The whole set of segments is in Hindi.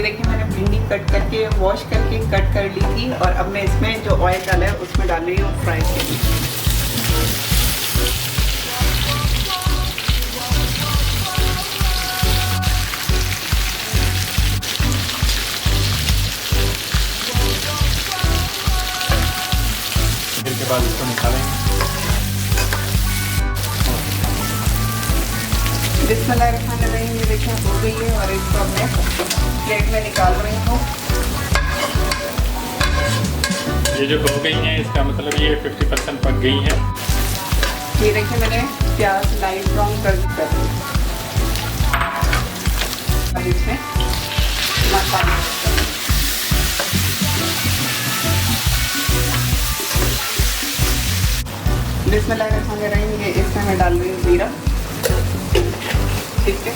ये देखिए मैंने भिंडी कट करके वॉश करके कट कर ली थी और अब मैं इसमें जो ऑयल डाला है उसमें डाल रही हूँ फ्राई के लिए। फिर के बाद इसको निकालेंगे। बिस्मिल्लाहिर्रहमानिर्रहीम, ये देखिए हो गई है और इसको अब मैं प्लेट में निकाल रही हूँ। ये जो हो गई हैं इसका मतलब ये 50% पक गई हैं। ये देखिए मैंने प्याज लाइट ब्राउन कर दी। अब इसमें मसाला बिस्मिल्लाहिर्रहमानिर्रहीम, ये इसमें मैं डाल रही हूँ जीरा। ठीक है,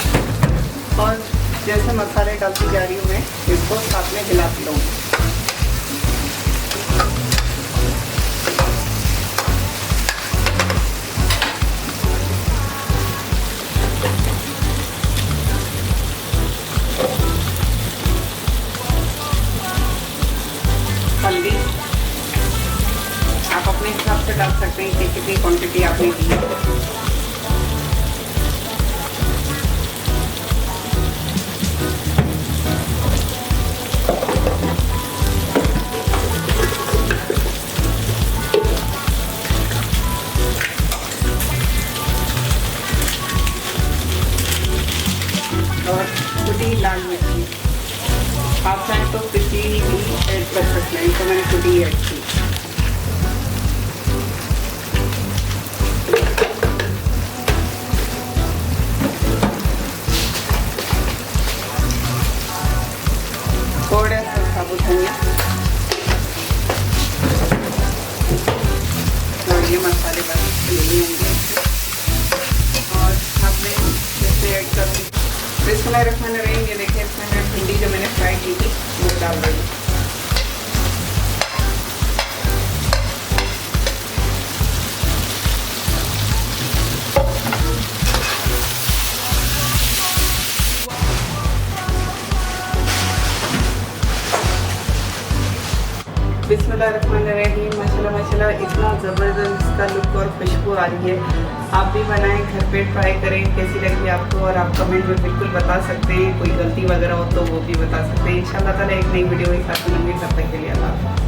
और जैसे मसाले डालती जा रही हूँ मैं इसको साथ में हिलाती रहूँ। हल्दी आप अपने हिसाब से डाल सकते हैं कि कितनी क्वांटिटी आपने दी है। और कुटी लाल मिर्ची आप चाहें तो पिसी भी ऐड कर सकते हैं, तो मैंने कुटी ऐड की। थोड़ा सा साबुत धनिया और ये मसाले बस नहीं होंगे और आपने जैसे ऐड कर दी। बिस्मिल्लाहिर्रहमानिर्रहीम, ये देखिए इसमें मैं भिंडी जो मैंने फ्राई की थी वो डाल रही हूँ। बिस्मिल्लाहिर्रहमानिर्रहीम, माशाल्लाह इतना ज़बरदस्त इसका लुक और खुशबू आ रही है। आप भी बनाएं, घर पे ट्राई करें, कैसी लगी आपको और आप कमेंट में बिल्कुल बता सकते हैं। कोई गलती वगैरह हो तो वो भी बता सकते हैं। इंशाल्लाह ताला एक नई वीडियो के साथ मिलेंगे, तब तक के लिए अल्लाह।